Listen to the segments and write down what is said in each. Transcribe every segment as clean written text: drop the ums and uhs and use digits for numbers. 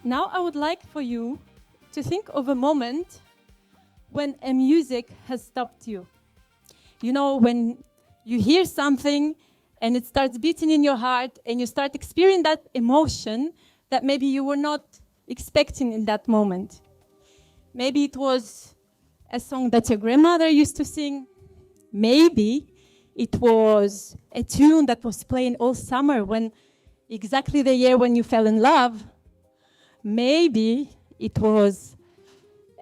Now I would like for you to think of a moment when a music has stopped you. You know, when you hear something and it starts beating in your heart and you start experiencing that emotion that maybe you were not expecting in that moment. Maybe it was a song that your grandmother used to sing. Maybe it was a tune that was playing all summer when exactly the year when you fell in love. Maybe it was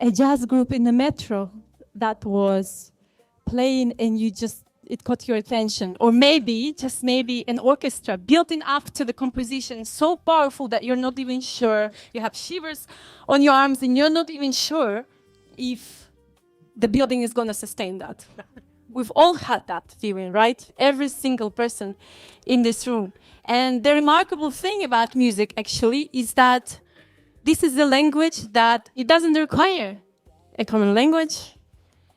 a jazz group in the metro that was playing and it caught your attention. Or maybe, just maybe, an orchestra building up to the composition so powerful that you're not even sure, you have shivers on your arms and you're not even sure if the building is going to sustain that. We've all had that feeling, right? Every single person in this room. And the remarkable thing about music, actually, is that this is a language that it doesn't require a common language,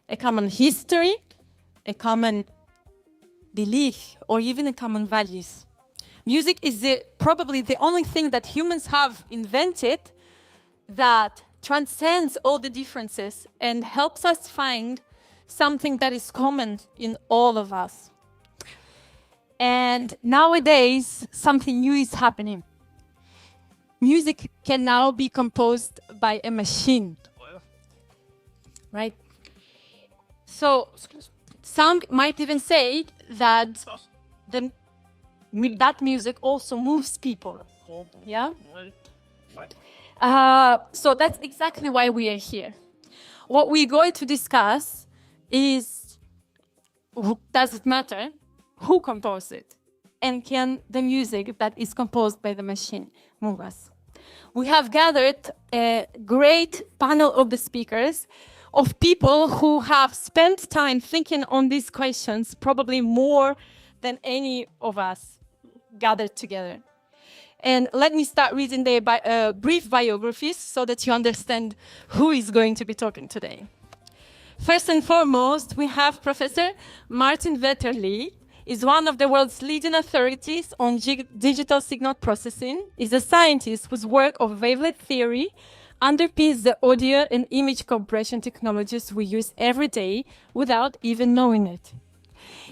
a common history, a common belief, or even a common values. Music is probably the only thing that humans have invented that transcends all the differences and helps us find something that is common in all of us. And nowadays, something new is happening. Music can now be composed by a machine, right? So some might even say that that music also moves people, yeah? So that's exactly why we are here. What we're going to discuss is, does it matter who composed it? And can the music that is composed by the machine move us? We have gathered a great panel of the speakers, of people who have spent time thinking on these questions, probably more than any of us gathered together. And let me start reading their brief biographies so that you understand who is going to be talking today. First and foremost, we have Professor Martin Vetterli. Is one of the world's leading authorities on digital signal processing. Is a scientist whose work of wavelet theory underpins the audio and image compression technologies we use every day without even knowing it.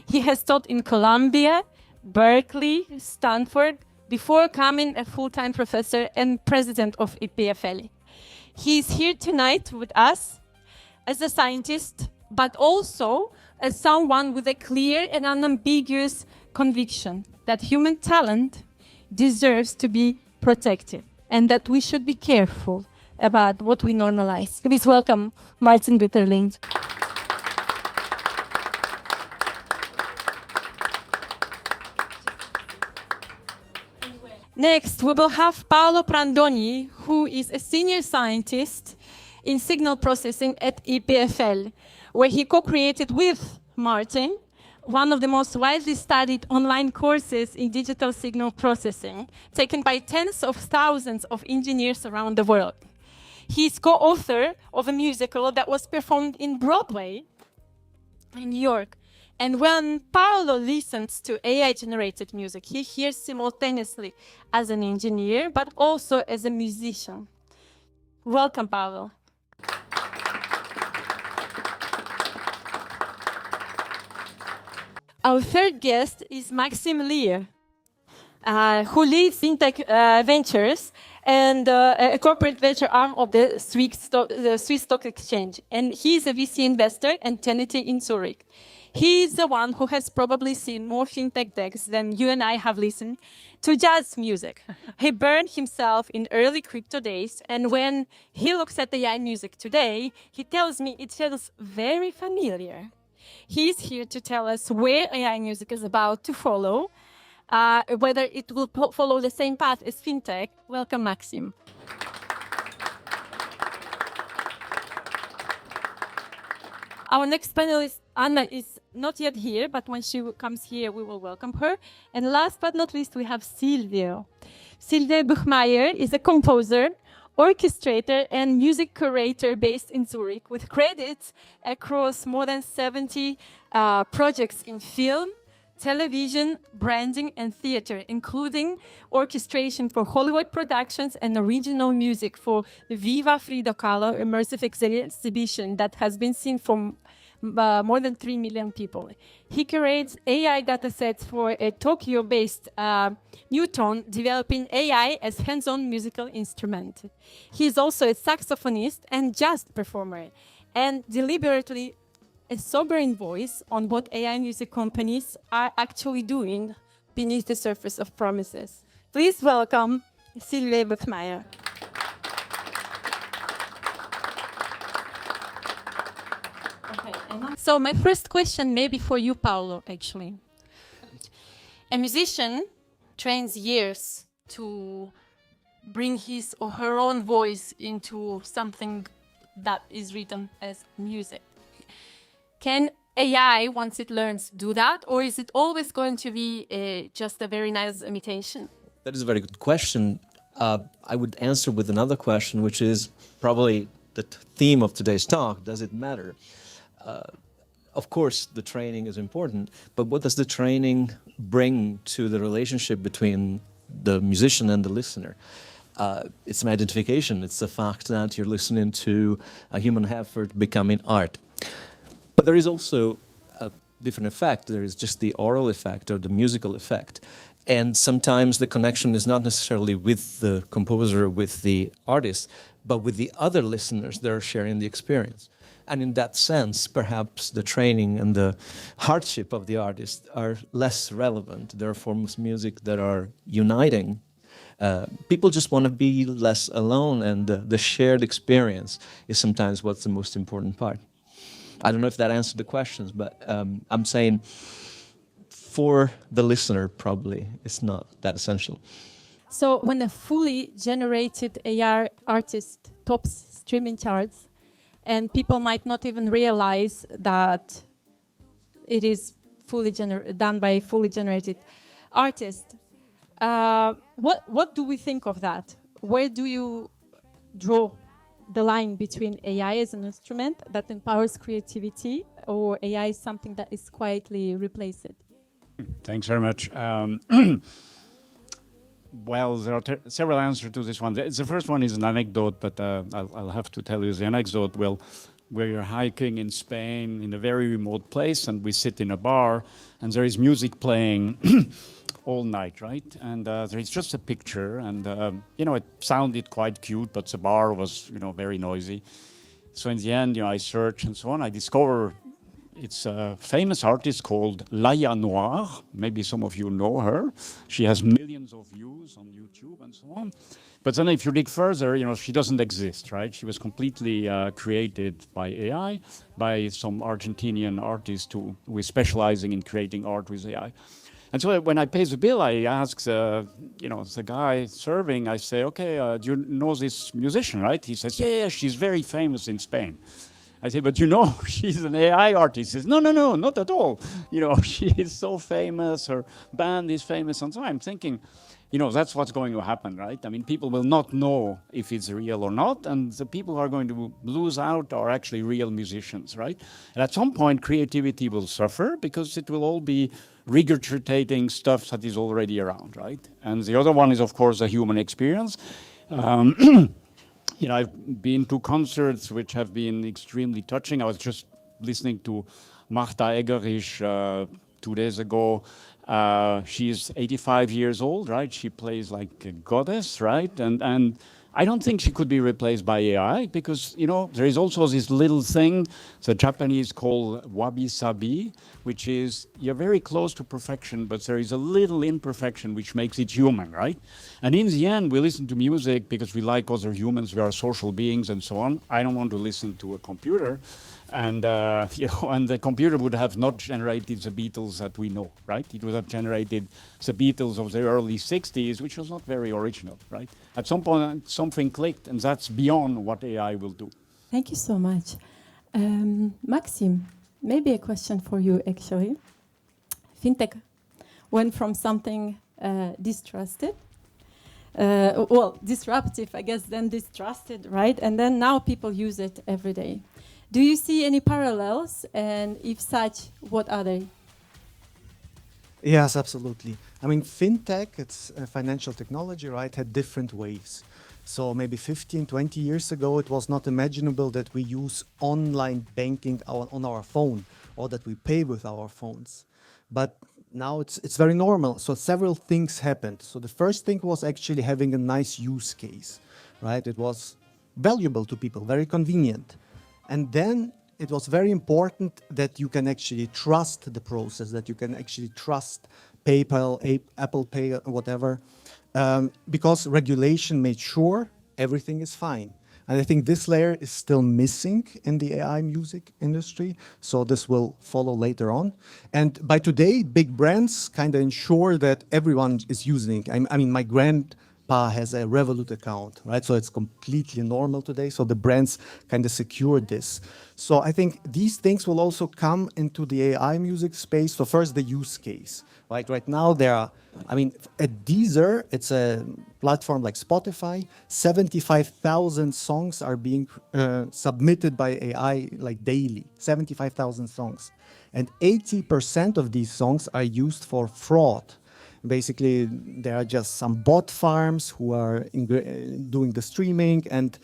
He has taught in Columbia, Berkeley, Stanford, before becoming a full-time professor and president of EPFL. He is here tonight with us as a scientist, but also as someone with a clear and unambiguous conviction that human talent deserves to be protected and that we should be careful about what we normalize. Please welcome Martin Vetterli. Next, we will have Paolo Prandoni, who is a senior scientist in signal processing at EPFL, where he co-created with Martin one of the most widely studied online courses in digital signal processing, taken by tens of thousands of engineers around the world. He is co-author of a musical that was performed in Broadway in New York. And when Paolo listens to AI-generated music, he hears simultaneously as an engineer, but also as a musician. Welcome, Paolo. Our third guest is Maxime Lear, who leads FinTech Ventures and a corporate venture arm of the Swiss Stock Exchange. And he is a VC investor and tenant in Zurich. He is the one who has probably seen more FinTech decks than you and I have listened to jazz music. He burned himself in early crypto days, and when he looks at AI music today, he tells me it feels very familiar. He's here to tell us where AI music is about to follow, whether it will follow the same path as FinTech. Welcome, Maxim. Our next panelist, Anna, is not yet here, but when she comes here, we will welcome her. And last but not least, we have Silvio. Silvio Buchmeier is a composer, orchestrator, and music curator based in Zurich, with credits across more than 70 projects in film, television, branding, and theater, including orchestration for Hollywood productions and original music for the Viva Frida Kahlo immersive exhibition that has been seen from more than 3 million people. He curates AI datasets for a Tokyo-based Newton, developing AI as hands-on musical instrument. He is also a saxophonist and jazz performer, and deliberately a sobering voice on what AI music companies are actually doing beneath the surface of promises. Please welcome Sylvie Buchmeier. So my first question may be for you, Paolo, actually. A musician trains years to bring his or her own voice into something that is written as music. Can AI, once it learns, do that? Or is it always going to be just a very nice imitation? That is a very good question. I would answer with another question, which is probably the theme of today's talk. Does it matter? Of course, the training is important, but what does the training bring to the relationship between the musician and the listener? It's an identification. It's the fact that you're listening to a human effort becoming art. But there is also a different effect. There is just the oral effect or the musical effect. And sometimes the connection is not necessarily with the composer, with the artist, but with the other listeners that are sharing the experience. And in that sense, perhaps the training and the hardship of the artist are less relevant. There are forms of music that are uniting. People just want to be less alone, and the shared experience is sometimes what's the most important part. I don't know if that answered the questions, but I'm saying for the listener, probably it's not that essential. So when a fully generated AI artist tops streaming charts, and people might not even realize that it is fully done by a fully generated artist, what do we think of that? Where do you draw the line between AI as an instrument that empowers creativity, or AI is something that is quietly replaced? Thanks very much. Well, there are several answers to this one. The first one is an anecdote, but I'll have to tell you the anecdote. Well, we're hiking in Spain in a very remote place, and we sit in a bar, and there is music playing all night, right? And there is just a picture, and it sounded quite cute, but the bar was, very noisy. So in the end, I search and so on. I discover it's a famous artist called Laia Noir. Maybe some of you know her. She has millions of views on YouTube and so on. But then if you dig further, she doesn't exist, right? She was completely created by AI, by some Argentinian artist who is specializing in creating art with AI. And so when I pay the bill, I ask the guy serving, I say, okay, do you know this musician, right? He says, yeah, she's very famous in Spain. I say, but she's an AI artist. He says, no, not at all. She is so famous, her band is famous. And so I'm thinking, that's what's going to happen, right? I mean, people will not know if it's real or not, and the people who are going to lose out are actually real musicians, right? And at some point, creativity will suffer because it will all be regurgitating stuff that is already around, right? And the other one is, of course, the human experience. I've been to concerts which have been extremely touching. I was just listening to Marta Eggerich 2 days ago. She's 85 years old, right? She plays like a goddess, right? And I don't think she could be replaced by AI because, there is also this little thing the Japanese call wabi-sabi, which is you're very close to perfection, but there is a little imperfection which makes it human, right? And in the end, we listen to music because we like other humans, we are social beings and so on. I don't want to listen to a computer. And and the computer would have not generated the Beatles that we know, right? It would have generated the Beatles of the early 60s, which was not very original, right? At some point, something clicked, and that's beyond what AI will do. Thank you so much. Maxime, maybe a question for you, actually. Fintech went from something distrusted, disruptive, I guess, then distrusted, right? And then now people use it every day. Do you see any parallels? And if such, what are they? Yes, absolutely. I mean, fintech, it's financial technology, right, had different waves. So maybe 15, 20 years ago, it was not imaginable that we use online banking on our phone or that we pay with our phones. But now it's very normal. So several things happened. So the first thing was actually having a nice use case, right? It was valuable to people, very convenient. And then it was very important that you can actually trust the process, that you can actually trust PayPal, Apple Pay, whatever, because regulation made sure everything is fine. And I think this layer is still missing in the AI music industry, so this will follow later on. And by today, big brands kind of ensure that everyone is using. I mean, my grandpa has a Revolut account, right? So it's completely normal today. So the brands kind of secure this. So I think these things will also come into the AI music space. So first, the use case, right? Right now, there are, I mean, at Deezer, it's a platform like Spotify, 75,000 songs are being submitted by AI like daily, 75,000 songs. And 80% of these songs are used for fraud. Basically, there are just some bot farms who are doing the streaming and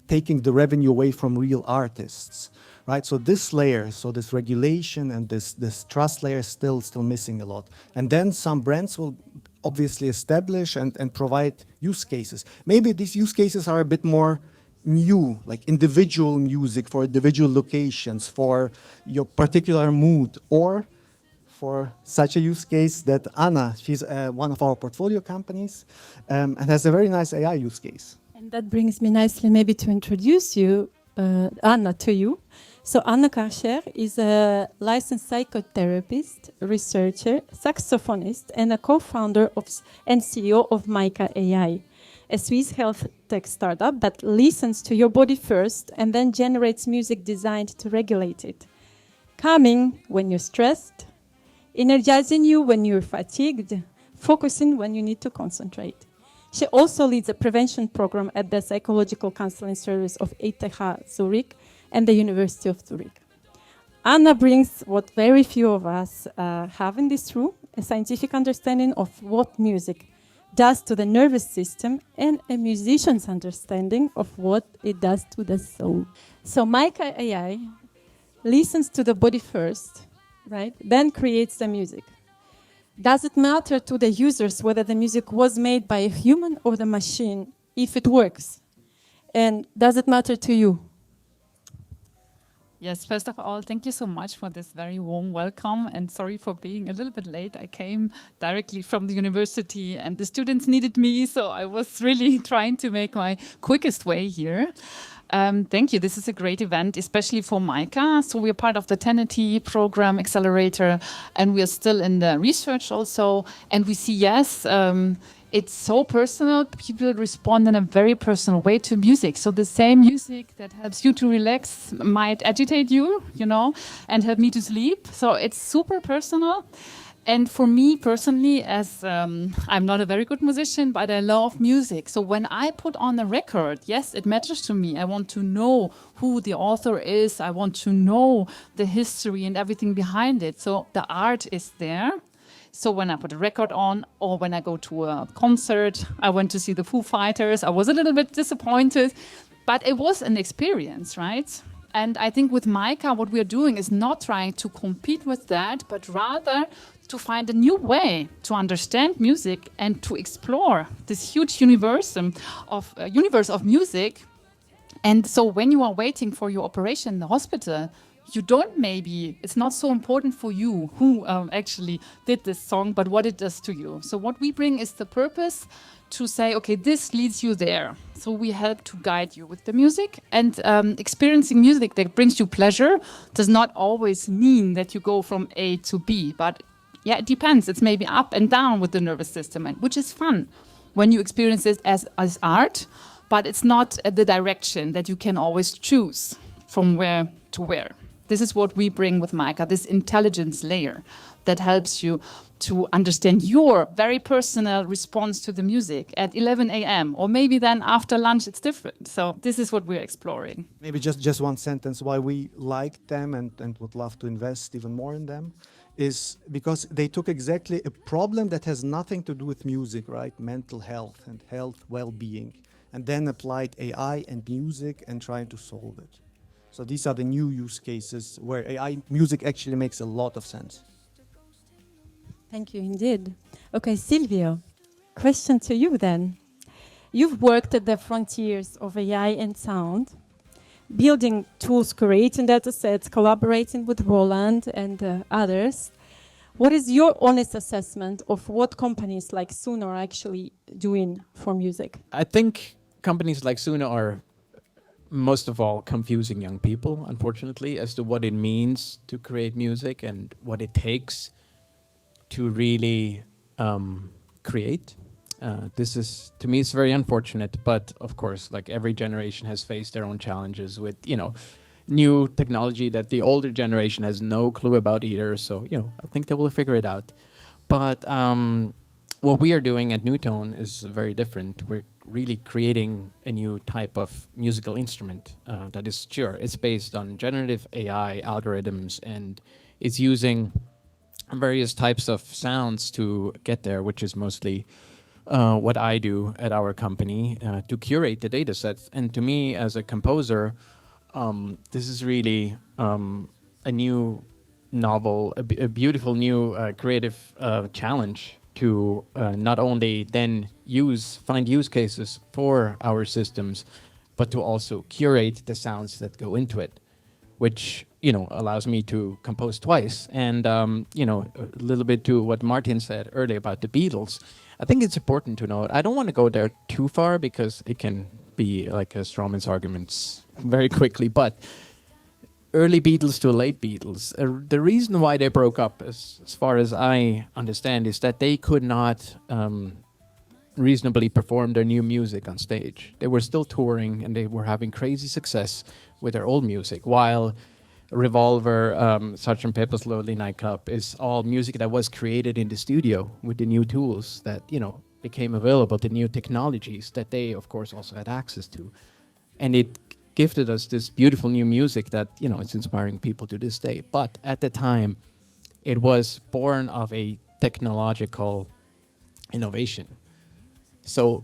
taking the revenue away from real artists, right? So this layer, so this regulation and this trust layer is still missing a lot. And then some brands will obviously establish and provide use cases. Maybe these use cases are a bit more new, like individual music for individual locations, for your particular mood, or for such a use case that Anna, she's one of our portfolio companies, and has a very nice AI use case. And that brings me nicely maybe to introduce you, Anna, to you. So Anna Karcher is a licensed psychotherapist, researcher, saxophonist, and a co-founder and CEO of Mica AI, a Swiss health tech startup that listens to your body first and then generates music designed to regulate it. Calming when you're stressed, energizing you when you're fatigued, focusing when you need to concentrate. She also leads a prevention program at the Psychological Counseling Service of ETH Zurich and the University of Zurich. Anna brings what very few of us have in this room, a scientific understanding of what music does to the nervous system and a musician's understanding of what it does to the soul. So Mica AI listens to the body first, right? Then creates the music. Does it matter to the users whether the music was made by a human or the machine if it works? And does it matter to you? Yes, first of all, thank you so much for this very warm welcome, and sorry for being a little bit late. I came directly from the university and the students needed me, so I was really trying to make my quickest way here. Thank you. This is a great event, especially for Mica. So we're part of the 1080 program accelerator, and we're still in the research also. And we see, yes, it's so personal. People respond in a very personal way to music. So the same music that helps you to relax might agitate you, you know, and help me to sleep. So it's super personal. And for me personally, as I'm not a very good musician, but I love music. So when I put on a record, yes, it matters to me. I want to know who the author is. I want to know the history and everything behind it. So the art is there. So when I put a record on, or when I go to a concert, I went to see the Foo Fighters. I was a little bit disappointed, but it was an experience, right? And I think with Mica, what we're doing is not trying to compete with that, but rather to find a new way to understand music and to explore this huge universe of music. And so when you are waiting for your operation in the hospital, it's not so important for you who actually did this song, but what it does to you. So what we bring is the purpose to say, okay, this leads you there. So we help to guide you with the music, and experiencing music that brings you pleasure does not always mean that you go from A to B, but yeah, it depends. It's maybe up and down with the nervous system, and which is fun when you experience it as art, but it's not the direction that you can always choose from where to where. This is what we bring with Mica, this intelligence layer that helps you to understand your very personal response to the music at 11 a.m. Or maybe then after lunch it's different. So this is what we're exploring. Maybe just one sentence why we like them and would love to invest even more in them is because they took exactly a problem that has nothing to do with music, right? Mental health and health well-being, and then applied AI and music and trying to solve it. So these are the new use cases where AI music actually makes a lot of sense. Thank you indeed. Okay, Silvio, question to you then. You've worked at the frontiers of AI and sound, building tools, creating data sets, collaborating with Roland and others. What is your honest assessment of what companies like Suno are actually doing for music? I think companies like Suno are most of all confusing young people, unfortunately, as to what it means to create music and what it takes to really create. This is, to me, it's very unfortunate, but of course, like every generation has faced their own challenges with, new technology that the older generation has no clue about either. So, I think they will figure it out. But what we are doing at Newtone is very different. We're really creating a new type of musical instrument that is sure. It's based on generative AI algorithms and it's using various types of sounds to get there, which is mostly what I do at our company to curate the data sets. And to me, as a composer, this is really a new novel, a beautiful new creative challenge to not only then find use cases for our systems, but to also curate the sounds that go into it, which allows me to compose twice. And a little bit to what Martin said earlier about the Beatles. I think it's important to note, I don't want to go there too far because it can be like a strawman's arguments very quickly, but early Beatles to late Beatles, the reason why they broke up, as far as I understand, is that they could not reasonably perform their new music on stage. They were still touring and they were having crazy success with their old music, while Revolver, Sgt. Pepper's Lonely Night Club is all music that was created in the studio with the new tools that, became available, the new technologies that they, of course, also had access to. And it gifted us this beautiful new music that, it's inspiring people to this day. But at the time, it was born of a technological innovation. So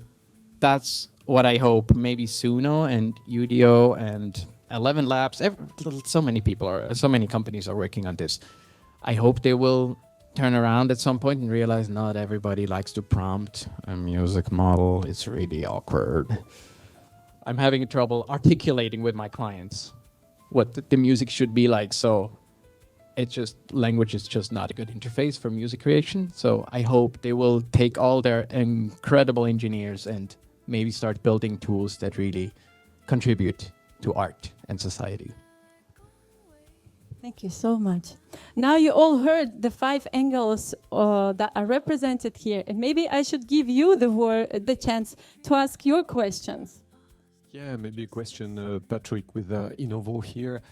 that's what I hope maybe Suno and UDO and 11 Labs, so many companies are working on this. I hope they will turn around at some point and realize not everybody likes to prompt a music model. It's really awkward. I'm having trouble articulating with my clients what the music should be like. So language is just not a good interface for music creation. So I hope they will take all their incredible engineers and maybe start building tools that really contribute to art and society. Thank you so much. Now you all heard the 5 angles that are represented here, and maybe I should give you the chance to ask your questions. Yeah, maybe a question, Patrick, with Innovo here.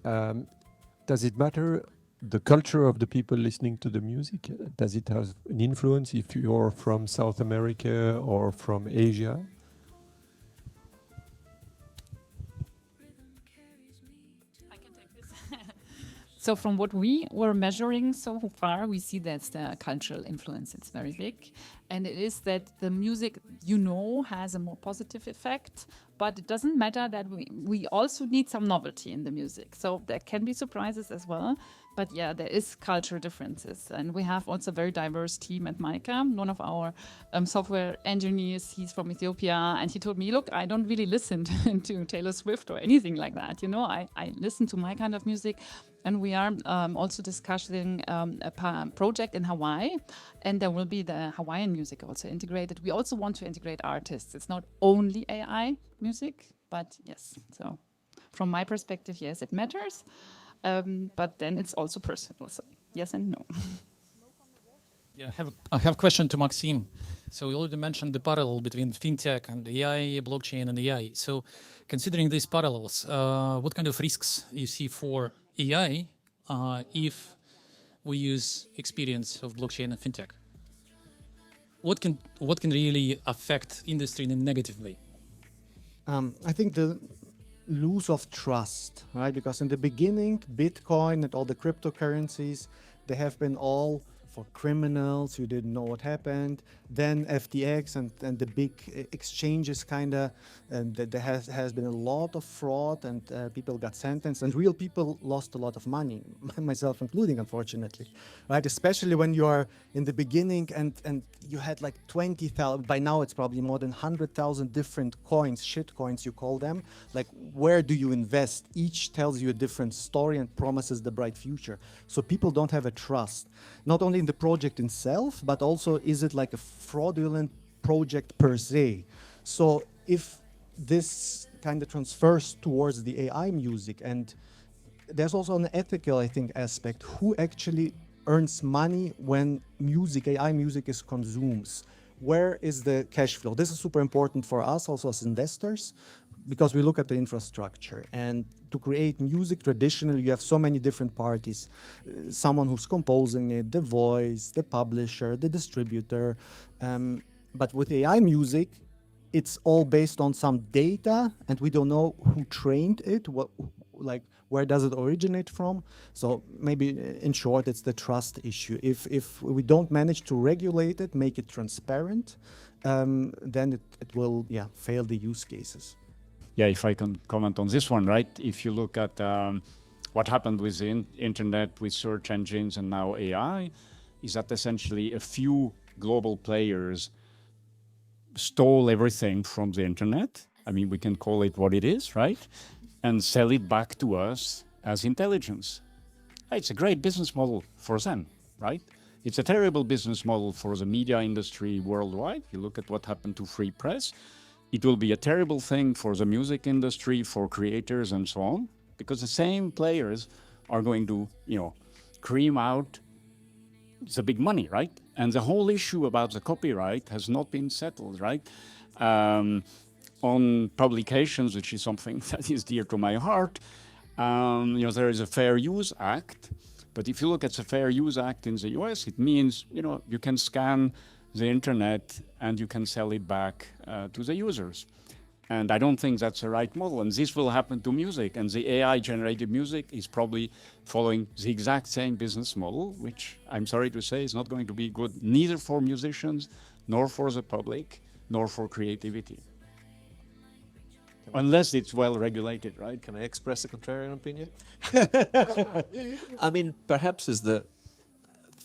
Does it matter the culture of the people listening to the music? Does it have an influence if you're from South America or from Asia? So from what we were measuring so far, we see that the cultural influence is very big. And it is that the music, has a more positive effect, but it doesn't matter that we also need some novelty in the music. So there can be surprises as well. But yeah, there is cultural differences. And we have also a very diverse team at Mica. One of our software engineers, he's from Ethiopia, and he told me, look, I don't really listen to Taylor Swift or anything like that. I listen to my kind of music. And we are also discussing a project in Hawaii, and there will be the Hawaiian music also integrated. We also want to integrate artists. It's not only AI music, but yes. So from my perspective, yes, it matters. But then it's also personal. So yes and no. Yeah, I have a question to Maxime. So you already mentioned the parallel between fintech and AI, blockchain and AI. So considering these parallels, what kind of risks you see for AI if we use experience of blockchain and fintech? What can really affect industry in a negative way? I think the loss of trust, right? Because in the beginning, Bitcoin and all the cryptocurrencies, they have been all for criminals who didn't know what happened. Then FTX and the big exchanges and there has been a lot of fraud, and people got sentenced, and real people lost a lot of money, myself including, unfortunately, right? Especially when you are in the beginning and you had like 20,000, by now it's probably more than 100,000 different coins, shit coins you call them. Like, where do you invest? Each tells you a different story and promises the bright future. So people don't have a trust, not only in the project itself, but also, is it like a fraudulent project per se? So if this kind of transfers towards the AI music, and there's also an ethical, I think, aspect. Who actually earns money when AI music is consumed? Where is the cash flow? This is super important for us also as investors, because we look at the infrastructure. And to create music, traditionally, you have so many different parties. Someone who's composing it, the voice, the publisher, the distributor. But with AI music, it's all based on some data, and we don't know who trained it, where does it originate from? So maybe, in short, it's the trust issue. If we don't manage to regulate it, make it transparent, then it will fail the use cases. Yeah, if I can comment on this one, right? If you look at what happened with the internet, with search engines, and now AI, is that essentially a few global players stole everything from the internet. I mean, we can call it what it is, right? And sell it back to us as intelligence. It's a great business model for them, right? It's a terrible business model for the media industry worldwide. You look at what happened to free press. It will be a terrible thing for the music industry, for creators and so on, because the same players are going to, cream out the big money, right? And the whole issue about the copyright has not been settled, right? On publications, which is something that is dear to my heart, there is a Fair Use Act. But if you look at the Fair Use Act in the US, it means, you can scan the internet and you can sell it back to the users. And I don't think that's the right model. And this will happen to music. And the AI-generated music is probably following the exact same business model, which I'm sorry to say is not going to be good neither for musicians, nor for the public, nor for creativity. Unless it's well regulated, right? Can I express a contrarian opinion? I mean, perhaps it's the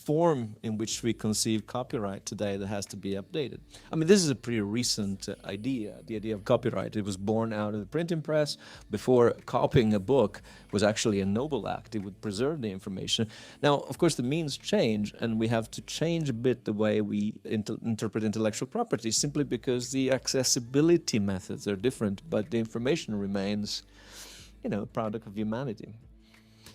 form in which we conceive copyright today that has to be updated. I mean, this is a pretty recent idea, the idea of copyright. It was born out of the printing press. Before, copying a book was actually a noble act. It would preserve the information. Now, of course, the means change, and we have to change a bit the way we interpret intellectual property, simply because the accessibility methods are different, but the information remains, a product of humanity.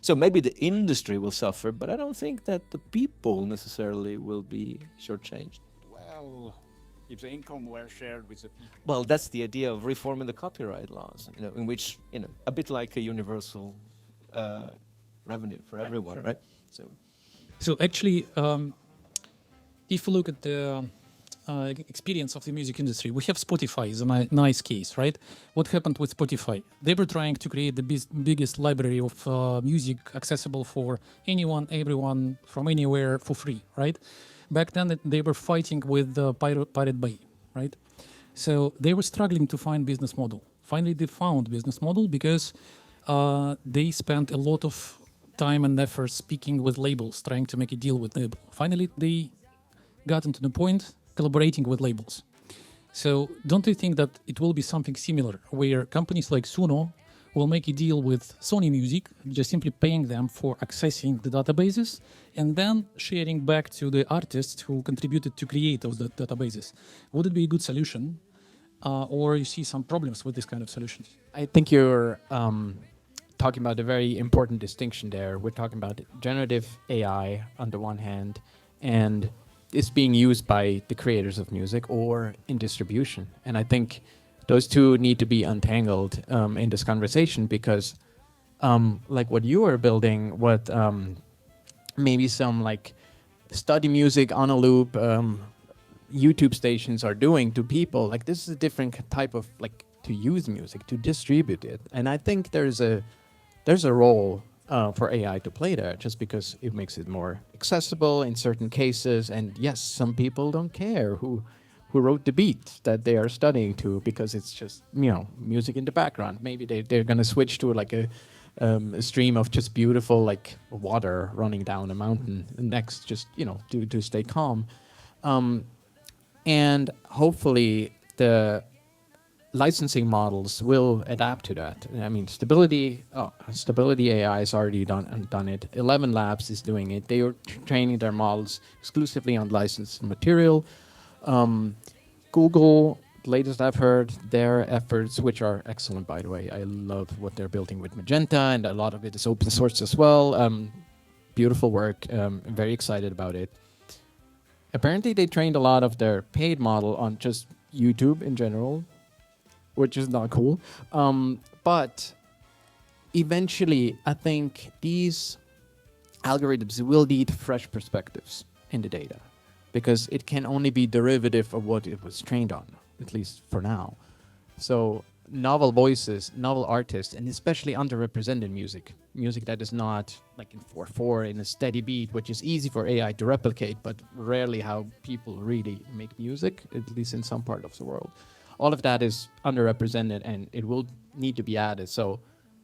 So maybe the industry will suffer, but I don't think that the people necessarily will be shortchanged. Well, if the income were shared with the people. Well, that's the idea of reforming the copyright laws, in which, a bit like a universal revenue for everyone, right? So actually, if you look at the experience of the music industry, we have Spotify is a nice case, right? What happened with Spotify? They were trying to create the biggest library of music accessible for anyone, everyone, from anywhere for free, right? Back then, they were fighting with the Pirate Bay, right? So they were struggling to find business model. Finally, they found business model because they spent a lot of time and effort speaking with labels, trying to make a deal with labels. Finally, they got into the point collaborating with labels. So don't you think that it will be something similar, where companies like Suno will make a deal with Sony Music, just simply paying them for accessing the databases and then sharing back to the artists who contributed to create those databases? Would it be a good solution, or you see some problems with this kind of solutions? I think you're talking about a very important distinction there. We're talking about generative AI on the one hand, and it's being used by the creators of music or in distribution. And I think those two need to be untangled in this conversation, because like what you are building, what maybe some like study music on a loop YouTube stations are doing to people, like this is a different type of to use music, to distribute it. And I think there's a role for AI to play there, just because it makes it more accessible in certain cases. And yes, some people don't care who wrote the beat that they are studying to, because it's just, you know, music in the background. Maybe they're going to switch to like a stream of just beautiful like water running down a mountain next, just, you know, to stay calm. And hopefully the licensing models will adapt to that. I mean, Stability AI has already done it. 11 Labs is doing it. They are training their models exclusively on licensed material. Google, latest I've heard, their efforts, which are excellent, by the way. I love what they're building with Magenta, and a lot of it is open source as well. Beautiful work. I'm very excited about it. Apparently, they trained a lot of their paid model on just YouTube in general, which is not cool. But eventually, I think these algorithms will need fresh perspectives in the data, because it can only be derivative of what it was trained on, at least for now. So novel voices, novel artists, and especially underrepresented music that is not like in 4/4 in a steady beat, which is easy for AI to replicate, but rarely how people really make music, at least in some part of the world. All of that is underrepresented, and it will need to be added. So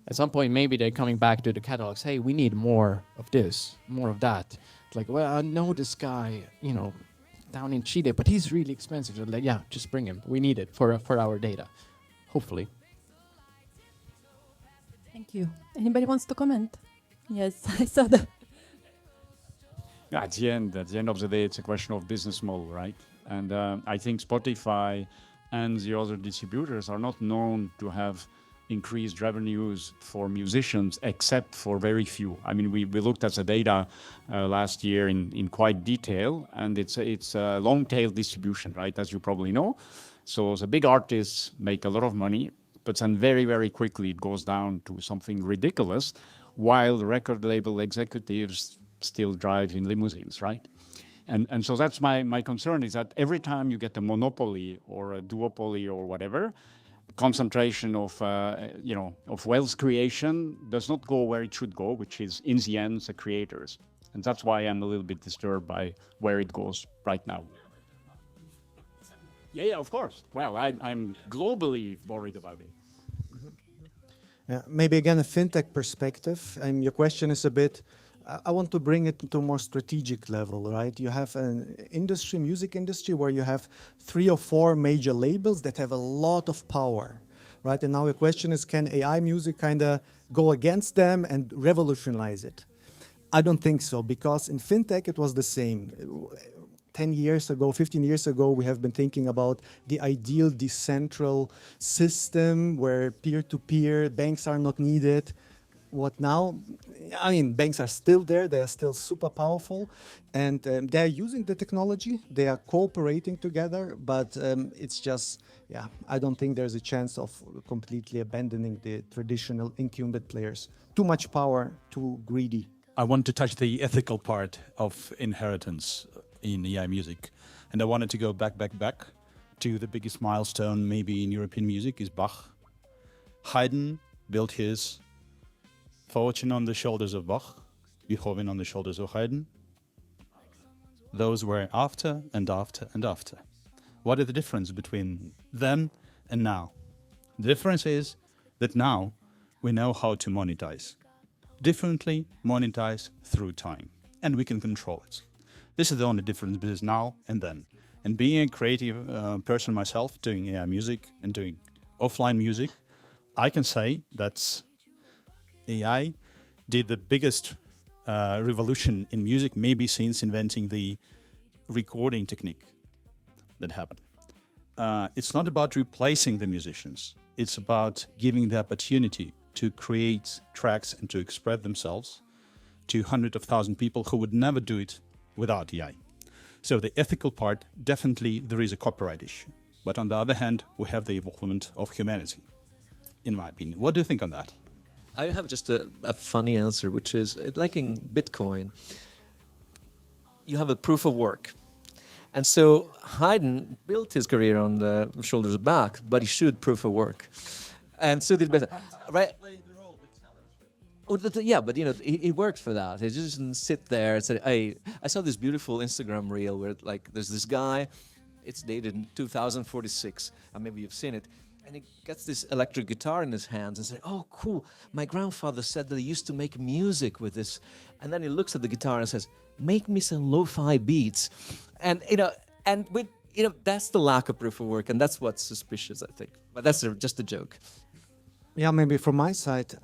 at some point, maybe they're coming back to the catalogs. Hey, we need more of this, more of that. It's like, well, I know this guy, you know, down in Chile, but he's really expensive. They're like, yeah, just bring him. We need it for our data, hopefully. Thank you. Anybody wants to comment? Yes, I saw that. Yeah, at the end of the day, it's a question of business model, right? And I think Spotify and the other distributors are not known to have increased revenues for musicians, except for very few. I mean, we looked at the data last year in quite detail, and it's a long-tail distribution, right, as you probably know. So the big artists make a lot of money, but then very, very quickly it goes down to something ridiculous, while the record label executives still drive in limousines, right? And so that's my concern, is that every time you get a monopoly or a duopoly or whatever, concentration of of wealth creation does not go where it should go, which is in the end the creators. And that's why I'm a little bit disturbed by where it goes right now. Yeah, of course. Well, I'm globally worried about it. Maybe again a fintech perspective, and your question is a bit, I want to bring it to a more strategic level, right? You have an industry, music industry, where you have 3 or 4 major labels that have a lot of power, right? And now the question is, can AI music kind of go against them and revolutionize it? I don't think so, because in fintech it was the same. 10 years ago, 15 years ago, we have been thinking about the ideal decentral system where peer-to-peer banks are not needed. What now? I mean, banks are still there, they are still super powerful, and they're using the technology, they are cooperating together, but it's just, yeah, I don't think there's a chance of completely abandoning the traditional incumbent players. Too much power, too greedy. I want to touch the ethical part of inheritance in AI music. And I wanted to go back to the biggest milestone maybe in European music is Bach. Haydn built his fortune on the shoulders of Bach, Beethoven on the shoulders of Haydn. Those were after and after and after. What is the difference between then and now? The difference is that now we know how to monetize. Differently monetize through time, and we can control it. This is the only difference between now and then. And being a creative person myself, doing AI music and doing offline music, I can say that AI did the biggest revolution in music, maybe since inventing the recording technique that happened. It's not about replacing the musicians. It's about giving the opportunity to create tracks and to express themselves to hundreds of thousands of people who would never do it without AI. So the ethical part, definitely there is a copyright issue. But on the other hand, we have the evolvement of humanity, in my opinion. What do you think on that? I have just a funny answer, which is like in Bitcoin, you have a proof of work. And so Haydn built his career on the shoulders of Bach, but he showed proof of work. And so did Beethoven, right? Oh, yeah, but it worked for that. It just didn't sit there and say, "Hey, I saw this beautiful Instagram reel where like there's this guy, it's dated in 2046, and maybe you've seen it, and he gets this electric guitar in his hands and say, "Oh, cool! My grandfather said that he used to make music with this," and then he looks at the guitar and says, "Make me some lo-fi beats," and that's the lack of proof of work, and that's what's suspicious, I think. But that's just a joke. Yeah, maybe from my side,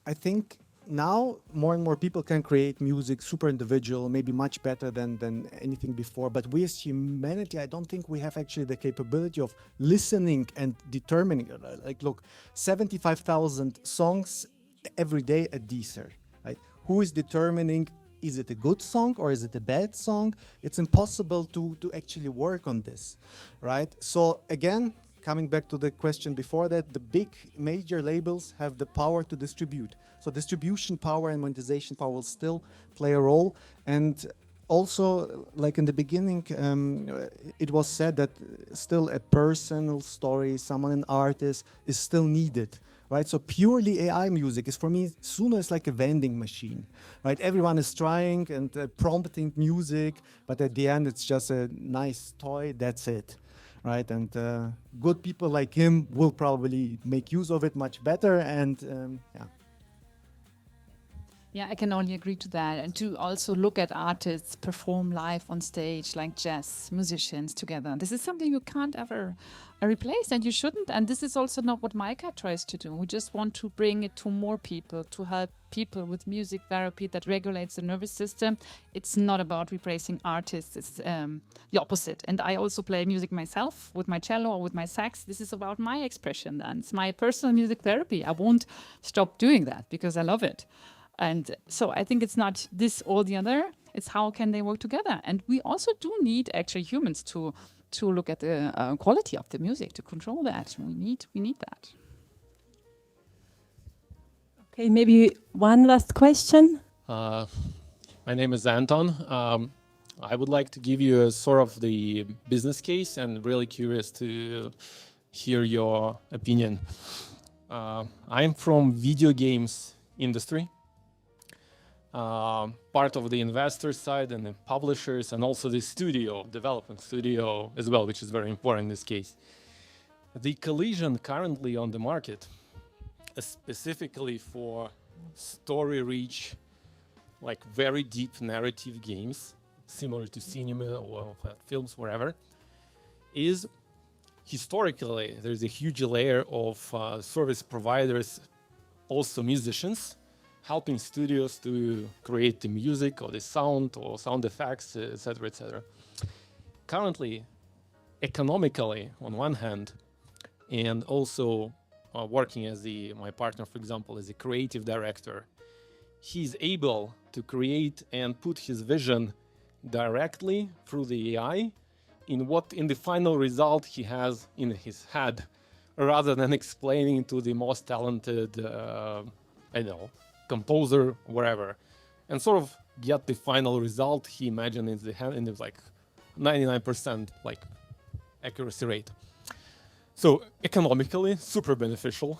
I think now more and more people can create music super individual, maybe much better than anything before. But we as humanity, I don't think we have actually the capability of listening and determining. Like, look, 75,000 songs every day at Deezer. Right? Who is determining? Is it a good song or is it a bad song? It's impossible to actually work on this, right? So again, coming back to the question before that, the big major labels have the power to distribute. So distribution power and monetization power will still play a role. And also, like in the beginning, it was said that still a personal story, someone, an artist, is still needed. Right, so purely AI music is for me sooner it's like a vending machine, right? Everyone is trying and prompting music, but at the end it's just a nice toy. That's it, right? And good people like him will probably make use of it much better. And yeah. Yeah, I can only agree to that. And to also look at artists perform live on stage, like jazz musicians together. This is something you can't ever replace, and you shouldn't. And this is also not what Maika tries to do. We just want to bring it to more people, to help people with music therapy that regulates the nervous system. It's not about replacing artists. It's the opposite. And I also play music myself with my cello or with my sax. This is about my expression then. It's my personal music therapy. I won't stop doing that because I love it. And so I think it's not this or the other, it's how can they work together. And we also do need actually humans to look at the quality of the music, to control that. We need that. Okay, maybe one last question. My name is Anton. I would like to give you a sort of the business case and really curious to hear your opinion. I'm from video games industry. Part of the investor side and the publishers and also the development studio as well, which is very important in this case. The collision currently on the market, specifically for story-rich, like very deep narrative games, similar to cinema or films, wherever, is historically, there's a huge layer of service providers, also musicians, helping studios to create the music or the sound or sound effects, etc., etc. Currently, economically, on one hand, and also working as my partner, for example, as a creative director, he's able to create and put his vision directly through the AI in the final result he has in his head, rather than explaining to the most talented, composer, wherever, and sort of get the final result he imagined in the hand, and it's like 99% like accuracy rate. So economically, super beneficial.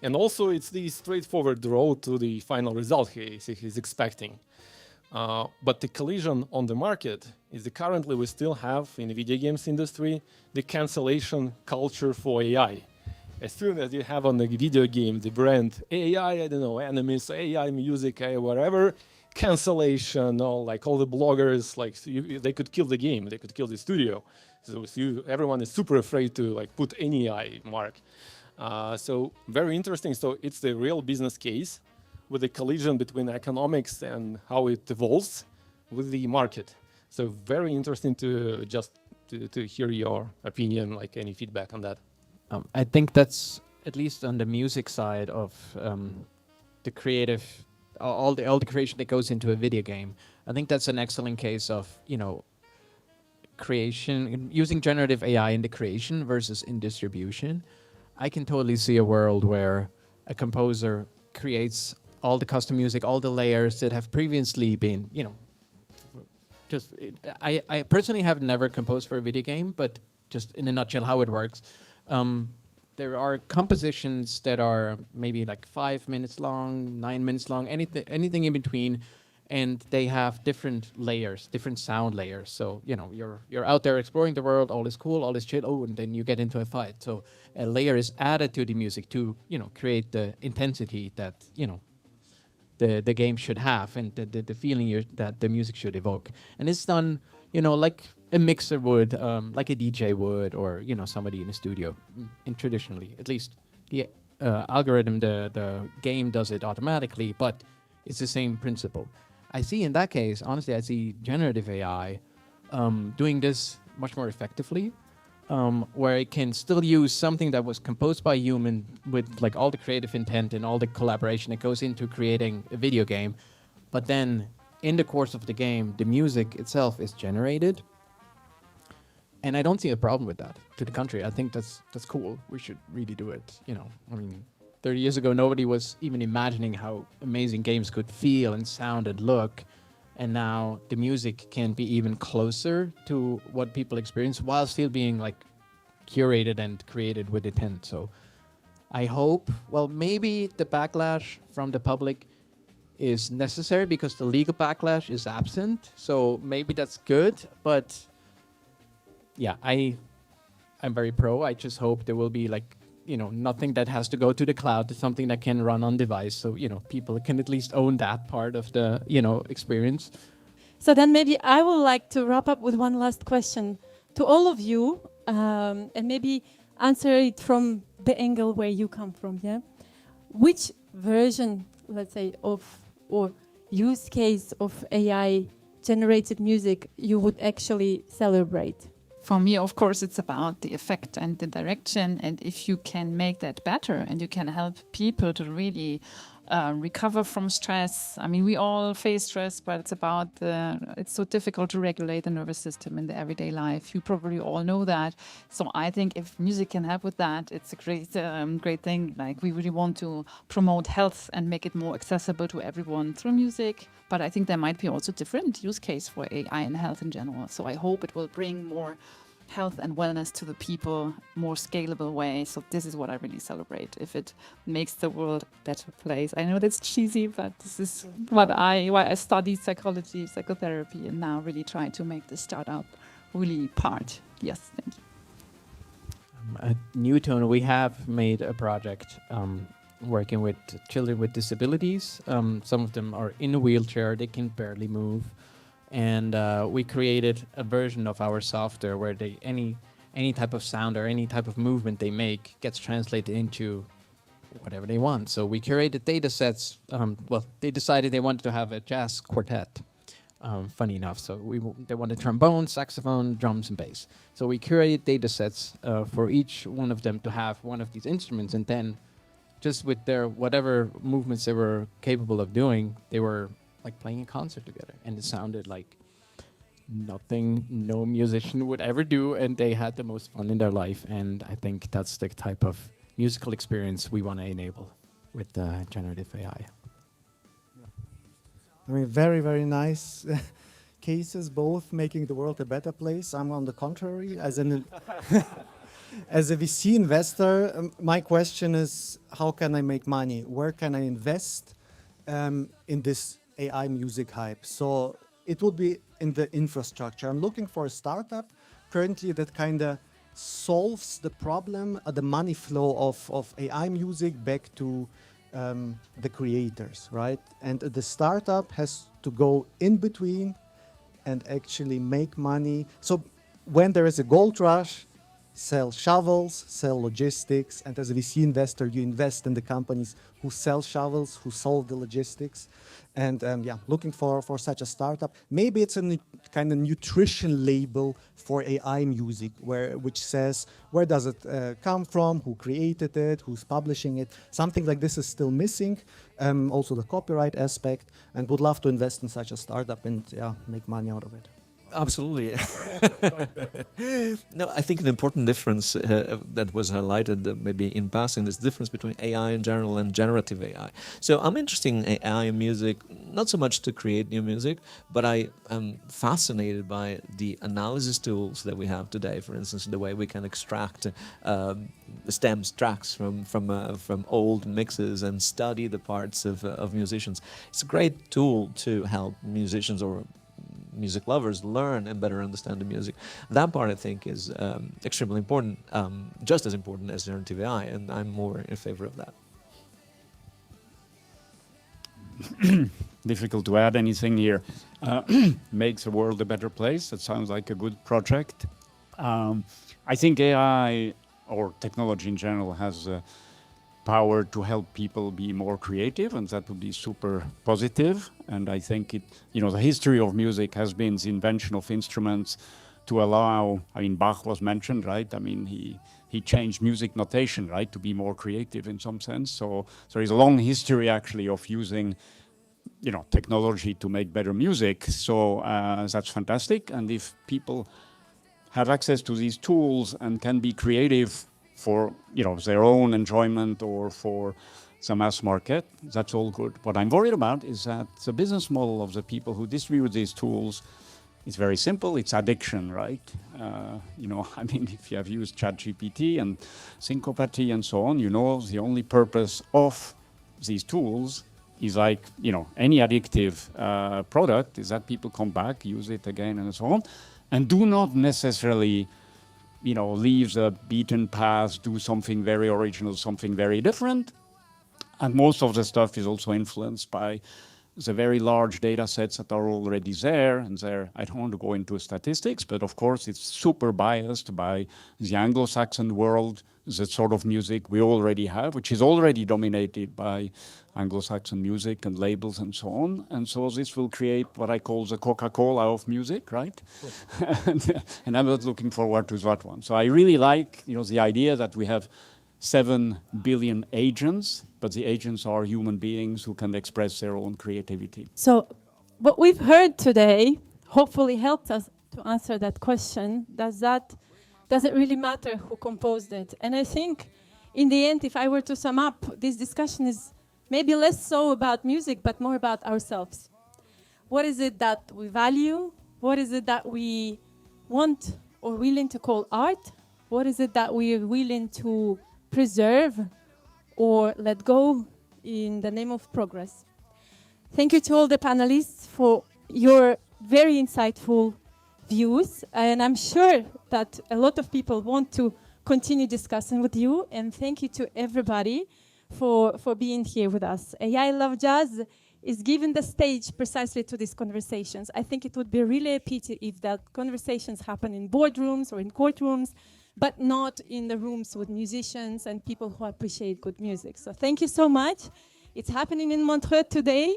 And also it's the straightforward road to the final result he's expecting. But the collision on the market is that currently we still have in the video games industry the cancellation culture for AI. As soon as you have on the video game the brand AI, I don't know, enemies, AI music, AI whatever, cancellation, like all the bloggers, like they could kill the game, they could kill the studio. So everyone is super afraid to like put any AI mark. So very interesting. So it's the real business case with the collision between economics and how it evolves with the market. So very interesting to just to hear your opinion, like any feedback on that. I think that's at least on the music side of the creative, all the creation that goes into a video game. I think that's an excellent case of creation using generative AI in the creation versus in distribution. I can totally see a world where a composer creates all the custom music, all the layers that have previously been, I personally have never composed for a video game, but just in a nutshell how it works. there are compositions that are maybe like 5 minutes long, 9 minutes long, anything in between, and they have different layers, different sound layers. So you're out there exploring the world, all is cool, all is chill. Oh, and then you get into a fight. So a layer is added to the music to create the intensity that the game should have, and the feeling that the music should evoke. And it's done like a mixer would, like a DJ would, or somebody in a studio. And traditionally, at least the algorithm, the game does it automatically, but it's the same principle. I see in that case, honestly, I see generative AI doing this much more effectively, where it can still use something that was composed by a human with like all the creative intent and all the collaboration that goes into creating a video game. But then in the course of the game, the music itself is generated. And I don't see a problem with that. To the contrary, I think that's cool. We should really do it. 30 years ago, nobody was even imagining how amazing games could feel and sound and look. And now the music can be even closer to what people experience while still being like curated and created with intent. So I hope, well, maybe the backlash from the public is necessary because the legal backlash is absent. So maybe that's good. But yeah, I'm very pro. I just hope there will be like, nothing that has to go to the cloud, something that can run on device. So, people can at least own that part of the, experience. So then maybe I would like to wrap up with one last question to all of you, and maybe answer it from the angle where you come from, yeah? Which version, let's say, of or use case of AI-generated music you would actually celebrate? For me, of course, it's about the effect and the direction. And if you can make that better and you can help people to really recover from stress. I mean, we all face stress, but it's so difficult to regulate the nervous system in the everyday life. You probably all know that. So I think if music can help with that, it's a great thing. Like, we really want to promote health and make it more accessible to everyone through music. But I think there might be also different use case for AI and health in general. So I hope it will bring more health and wellness to the people, more scalable way. So this is what I really celebrate, if it makes the world a better place. I know that's cheesy, but this is why I study psychology, psychotherapy, and now really try to make this startup really part. Yes, thank you. At Newton, we have made a project working with children with disabilities. Some of them are in a wheelchair, they can barely move. And we created a version of our software where any type of sound or any type of movement they make gets translated into whatever they want. So we curated data sets. They decided they wanted to have a jazz quartet, funny enough. So they wanted trombone, saxophone, drums, and bass. So we curated data sets for each one of them to have one of these instruments. And then just with their whatever movements they were capable of doing, they were like playing a concert together, and it sounded like nothing no musician would ever do, and they had the most fun in their life. And I think that's the type of musical experience we want to enable with generative AI. I mean, very, very nice cases, both making the world a better place. I'm on the contrary, as a VC investor, my question is, how can I make money? Where can I invest in this AI music hype? So it would be in the infrastructure. I'm looking for a startup currently that kind of solves the problem, the money flow of AI music back to the creators, right? And the startup has to go in between and actually make money. So when there is a gold rush, sell shovels, sell logistics, and as a VC investor, you invest in the companies who sell shovels, who solve the logistics. And looking for such a startup. Maybe it's a kind of nutrition label for AI music, which says, where does it come from, who created it, who's publishing it. Something like this is still missing. Also the copyright aspect, and would love to invest in such a startup and make money out of it. Absolutely. No, I think an important difference that was highlighted maybe in passing is the difference between AI in general and generative AI. So I'm interested in AI in music, not so much to create new music, but I am fascinated by the analysis tools that we have today. For instance, the way we can extract stems, tracks from old mixes and study the parts of musicians. It's a great tool to help musicians or music lovers learn and better understand the music. That part, I think, is extremely important, just as important as generative AI, and I'm more in favor of that. Difficult to add anything here. Makes the world a better place. That sounds like a good project. I think AI or technology in general has power to help people be more creative, and that would be super positive. And I think it, the history of music has been the invention of instruments to allow, Bach was mentioned, right? He changed music notation, right, to be more creative in some sense. So there is a long history actually of using, technology to make better music. So that's fantastic. And if people have access to these tools and can be creative for their own enjoyment or for the mass market, that's all good. What I'm worried about is that the business model of the people who distribute these tools is very simple. It's addiction, right? If you have used ChatGPT and Syncopathy and so on, the only purpose of these tools is like, any addictive product is that people come back, use it again and so on, and do not necessarily leave the beaten path, do something very original, something very different. And most of the stuff is also influenced by the very large data sets that are already there. And I don't want to go into statistics, but of course it's super biased by the Anglo-Saxon world, the sort of music we already have, which is already dominated by Anglo-Saxon music and labels and so on. And so this will create what I call the Coca-Cola of music, right? and I'm not looking forward to that one. So I really like, the idea that we have 7 billion agents, but the agents are human beings who can express their own creativity. So what we've heard today hopefully helped us to answer that question. Does it really matter who composed it? And I think in the end, if I were to sum up, this discussion is maybe less so about music, but more about ourselves. What is it that we value? What is it that we want or willing to call art? What is it that we are willing to preserve or let go in the name of progress? Thank you to all the panelists for your very insightful views. And I'm sure that a lot of people want to continue discussing with you. And thank you to everybody for being here with us. AI Love Jazz is giving the stage precisely to these conversations. I think it would be really a pity if that conversations happen in boardrooms or in courtrooms, but not in the rooms with musicians and people who appreciate good music. So thank you so much. It's happening in Montreux today,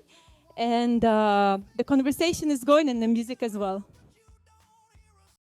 and the conversation is going and the music as well.